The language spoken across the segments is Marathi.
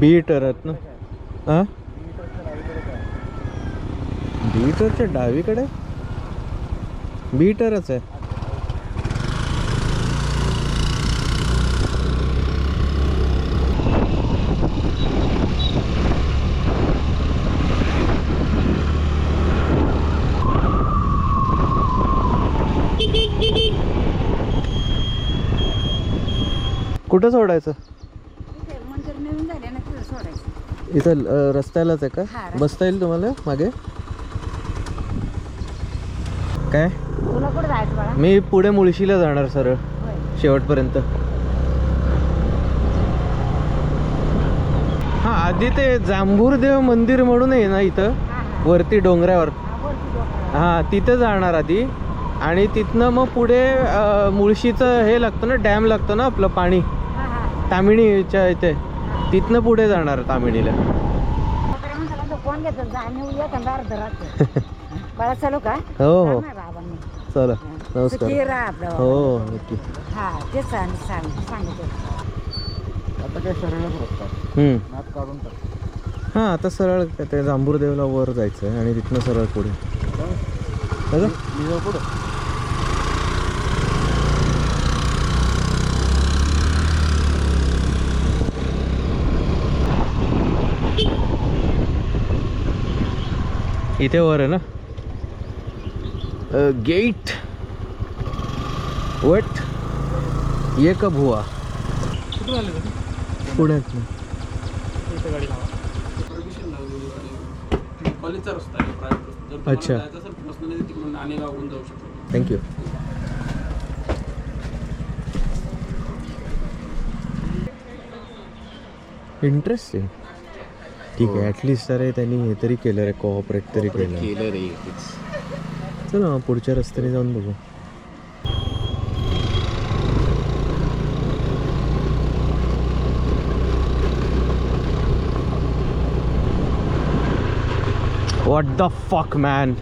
बीटरत ना. हां बीटरच्या डावीकडे बीटरच आहे. कुठं सोडायचं? इथं रस्त्यालाच आहे का? बसता येईल तुम्हाला मागे? काय तुला कुठे जायचं बाळा? मी पुढे मुळशीला जाणार सरळ शेवटपर्यंत. हा आधी ते जांभूरदेव मंदिर म्हणून आहे ना इथं वरती डोंगरावर. हा तिथे जाणार आधी आणि तिथनं मग पुढे मुळशीचं हे लागतं ना, डॅम लागतं ना आपलं पाणी तामिणीच्या इथे, तिथनं पुढे जाणार तामिणीला. बाळा चालू का? हो हो चला नमस्कार. हो नक्की. आता काय सरळच रस्ता नात काढून टाक. हां आता सरळ ते जांभूरदेवला वर जायचं आहे आणि तिथनं सरळ पुढे. पुढे इथे वर आहे ना गेट. वट ये कब हुआ? कुठून आले तुम्ही? पुण्यात. इथे गाडी लावा. कॉलेजचा रस्ता आहे, प्रायव्हेट रस्ता. जर अच्छा. जायचं असेल पर्सनली तिकडून नाणेगावहून जाऊ शकतो. थँक्यू. इंटरेस्टिंग. ठीक आहे ॲटलिस्ट अरे त्यांनी हे तरी केलं रे, कोऑपरेट तरी केलं रे. चला पुढच्या रस्त्याने जाऊन बघू. व्हॉट द फक मॅन.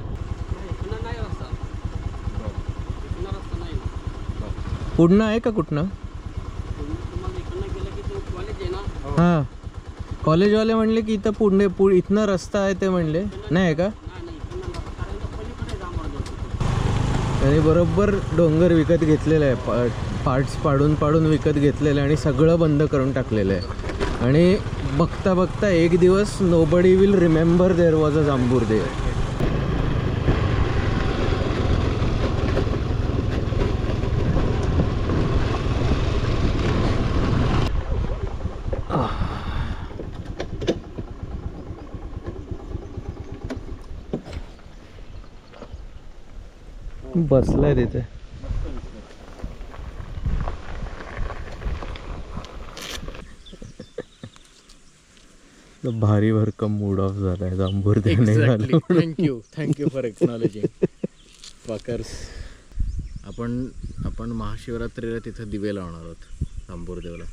पुढनं आहे का कुठनं? हां कॉलेजवाले म्हणले की इथं पुढे इथनं रस्ता आहे ते म्हणले. नाही आहे का? आणि बरोबर डोंगर विकत घेतलेलं आहे, पार्ट्स पाडून पाडून विकत घेतलेलं आहे आणि सगळं बंद करून टाकलेलं आहे. आणि बघता बघता एक दिवस nobody will remember there was a Jambhurdev. बसलाय तिथे. भारी भरकम मूड ऑफ झालाय Jambhurdev. Thank you for acknowledging. Walkers आपण महाशिवरात्रीला तिथं दिवे लावणार आहोत जांभूरदेवला.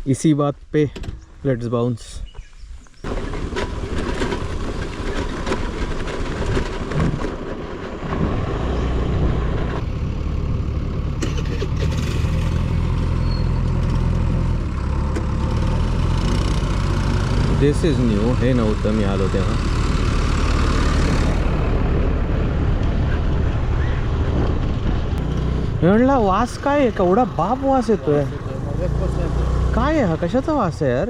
इसी बात पे let's bounce. This is new. हे नव्हतं मी आलो तेव्हा. म्हणला वास काय आहे? केवढा बाप वास येतोय. काय आहे हा? कशाचा वास आहे यार?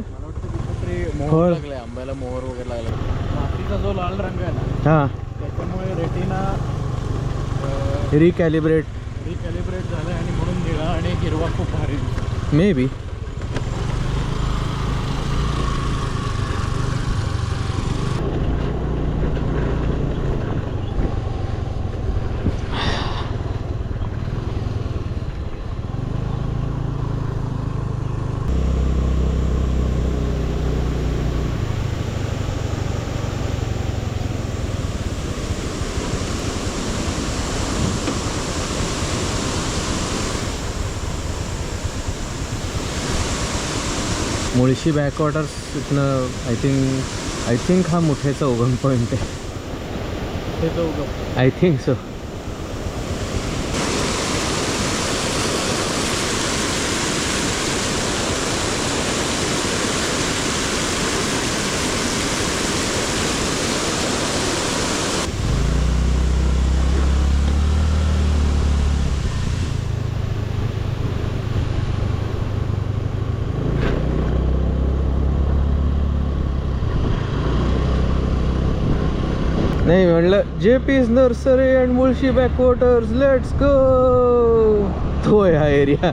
मोहर लागलाय, आंब्याला मोहर वगैरे लागला. मातीचा जो लाल रंग आहे ना, हां त्याच्यामुळे रेटिना रिकॅलिब्रेट झालं आणि म्हणून निळा आणि हिरवा खूप भारी. Maybe. मुळशी बॅकवॉटर्स इथनं आय थिंक हा मुठेचा उगम पॉईंट आहे. हे चौक आय थिंक सो. नाही म्हणलं JP's nursery and Mulshi backwaters, let's go. तो आहे हा एरिया.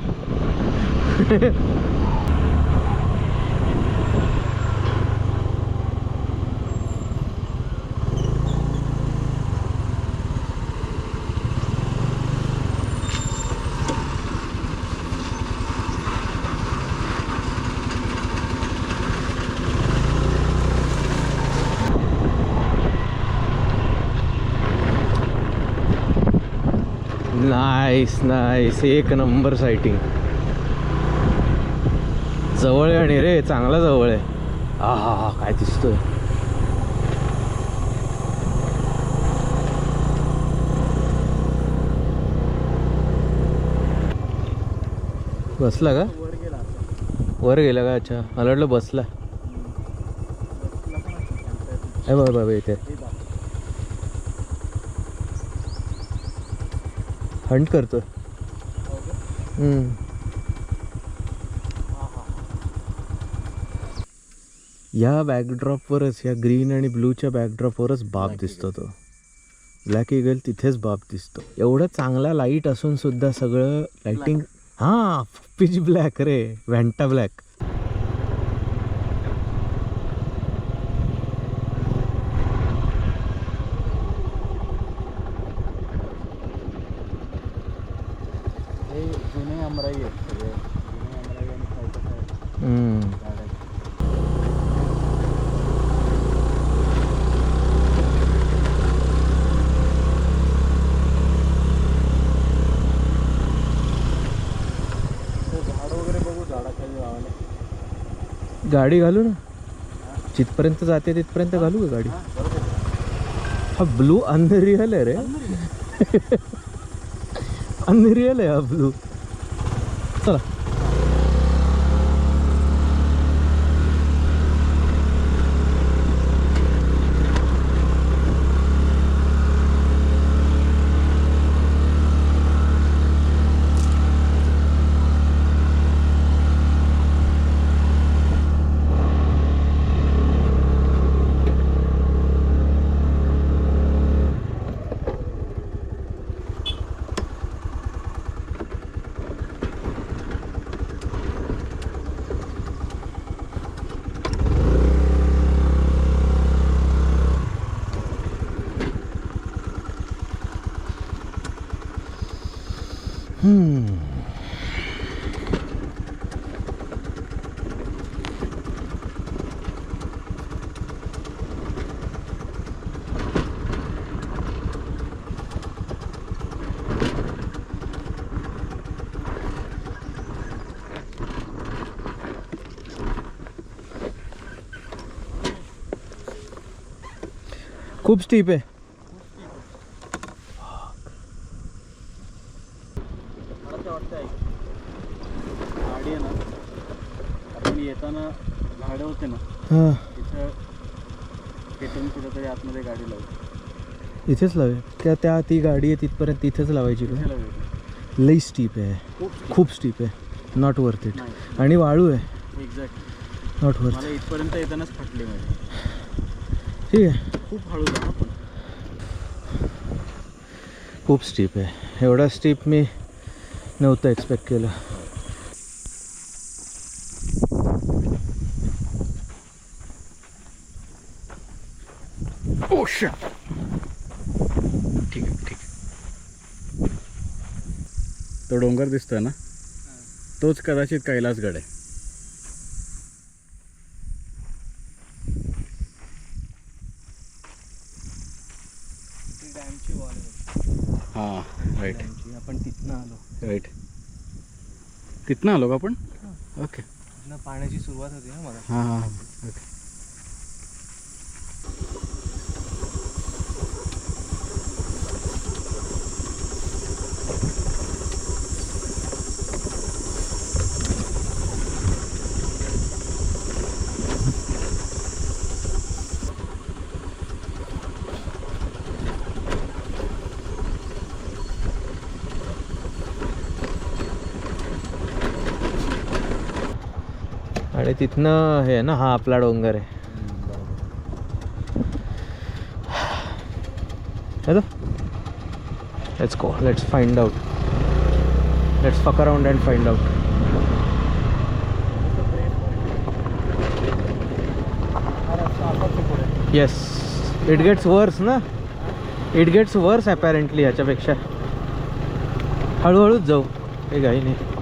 नाईस नाईस, एक नंबर सायटिंग. जवळ आहे आणि रे चांगला जवळ आहे. हा हा हा, काय दिसतोय. बसला का? वर गेला वर गेला का? अच्छा, मला वाटलं बसला. हे बघ बाबा इथे हंट करतो. या बॅकड्रॉपवरच, या ग्रीन आणि ब्लूच्या बॅकड्रॉपवरच बाप दिसतो तो. ब्लॅक ईगल तिथेच बाप दिसतो. एवढं चांगला लाईट असून सुद्धा सगळं लाइटिंग. हां, पिच ब्लॅक रे, व्हॅन्टा ब्लॅक. जुने अमराई आहेत सगळे. जुने अमराई आणि खायचं हम्म. झाड वगैरे बघू, झाडाखाली लावायला. गाडी घालू ना, जिथपर्यंत जाते तिथपर्यंत घालू का गाडी? हा ब्लू अनरियल आहे रे. अनरियल आहे हा ब्लू. चला. खूप स्टीप आहे. मला तर वाटतं आहे गाडी आहे ना, आपण येताना झाडं होते ना, हां, तिथं पेटून कुठंतरी आतमध्ये गाडी लावू. इथेच लावे का? त्या ती गाडी आहे तिथपर्यंत तिथेच लावायची का? लई स्टीप आहे, खूप स्टीप आहे. Not worth it. आणि वाळू आहे. एक्झॅक्ट. Not worth. मला इथपर्यंत येतानाच फाटली माझी. ठीक आहे. खूप हळू जा पण. खूप स्टीप आहे. एवढा स्टीप मी नव्हतं एक्सपेक्ट केलं. ओशा. ठीक आहे, ठीक आहे. तो डोंगर दिसतोय ना, तोच कदाचित कैलासगड आहे. डॅमची वॉल आहे. हां, राईट. आपण तिथनं आलो. राईट. तिथनं आलो का आपण? ओके. इथनं पाण्याची सुरुवात होती ना मला. हां हां आणि तिथनं हे ना हा आपला डोंगर आहे. Let's go, let's find out, let's fuck around and find out. Yes, it gets worse ना, इट गेट्स वर्स ॲपॅरेंटली ह्याच्यापेक्षा. हळूहळूच जाऊ, हे काही नाही.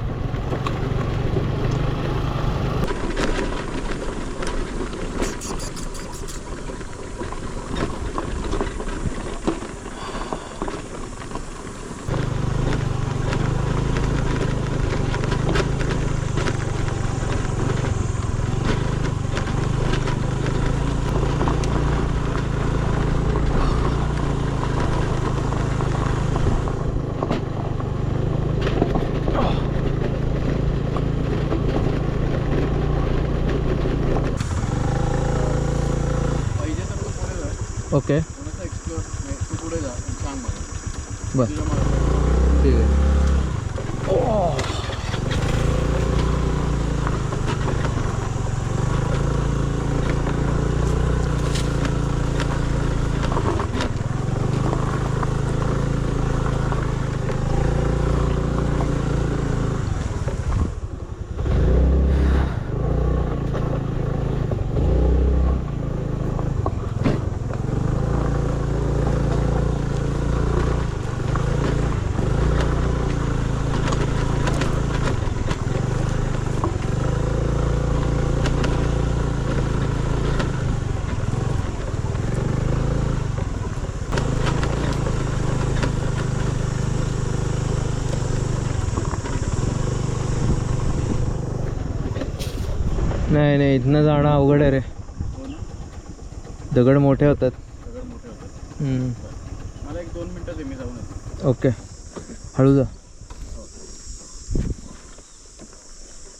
ओके एक्सप्लोर तू पुढे जा सांग मला. बर, ठीक आहे. नाही नाही, इथनं जाणं अवघड आहे रे. हो ना, दगड मोठे होतात. सगळं मोठे होतं. हम्म. मला 1-2 मिनटं दे, मी जाऊन येतो. ओके, हळू जा.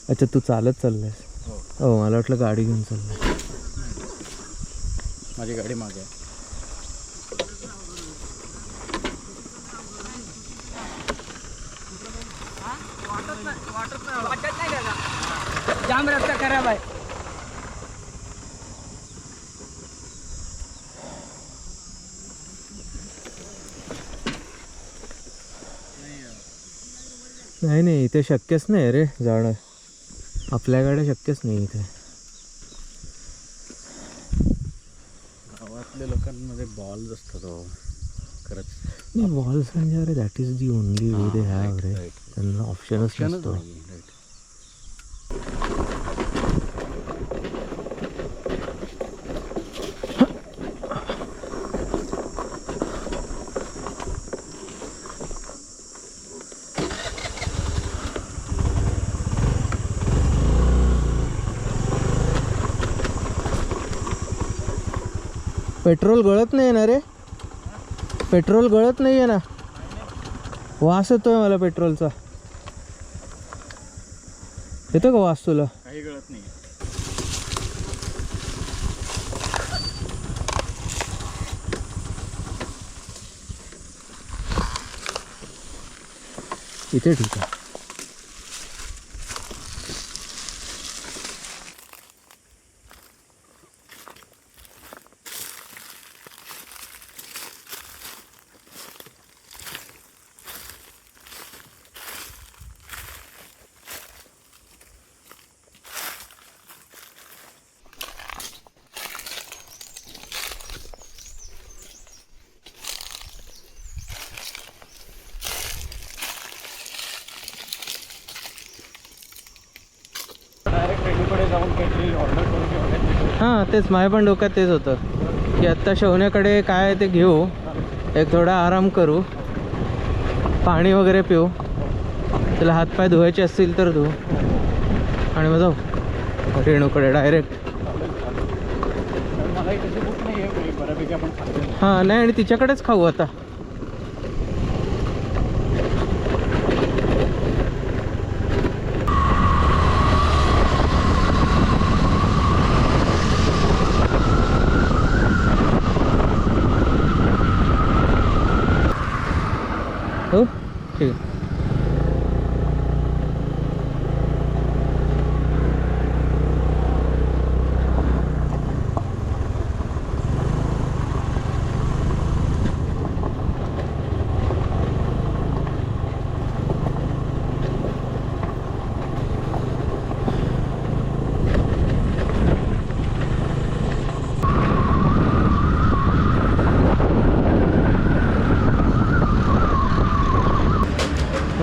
अच्छा, तू चालत चाललायस? हो, हो, मला वाटलं गाडी घेऊन चाललाय. माझी गाडी मागे आहे. जाम रस्ता खराब आहे. नाही नाही, इथे शक्यच नाही रे जाणं. आपल्याकडे शक्यच नाही इथे. गावातल्या लोकांमध्ये बॉल्स असतात हो, खरंच. नाही, बॉल्स म्हणजे अरे that is the only way they have रे. त्यांना ऑप्शनच नसतो. पेट्रोल गळत नाही ना रे, पेट्रोल गळत नाही आहे ना. वास येतोय मला पेट्रोलचा. येतो का वास तुला? काही कळत नाही. इथे ठीक आहे. हां, तेच माझ्या पण डोक्यात तेच होतं की आत्ता शौन्याकडे काय आहे ते घेऊ, एक थोडा आराम करू, पाणी वगैरे पिऊ, त्याला हातपाय धुवायचे असतील तर धुवू आणि मग जाऊ. रेणूकडे डायरेक्ट. कारण मलाही तशी भूक नाही आहे, बऱ्यापैकी आपण खाल्लेलं. हां नाही, आणि तिच्याकडेच खाऊ आता. हो ठीक आहे.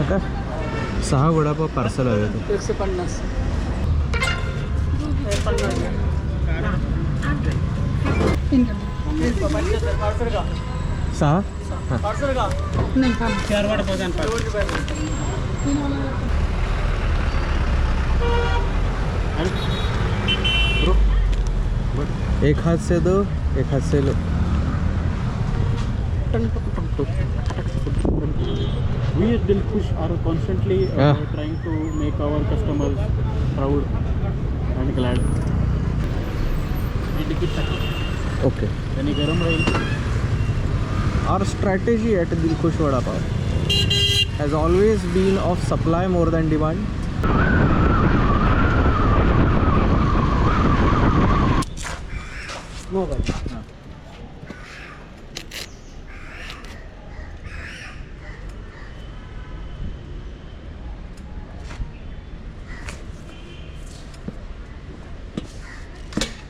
आता 6 वडापाव पार्सल हवे होते. 150. 6. नाही का? 4 वडापाव द्या ना. एक हाथ से दो, एक हाथ से low. We at Dilkhush are constantly Yeah. trying to make our customers proud and glad. हे तिकीट टाक. ओके. त्यांनी गरम राहील. Our strategy at Dilkhush Vada Pav has always been of supply more than demand.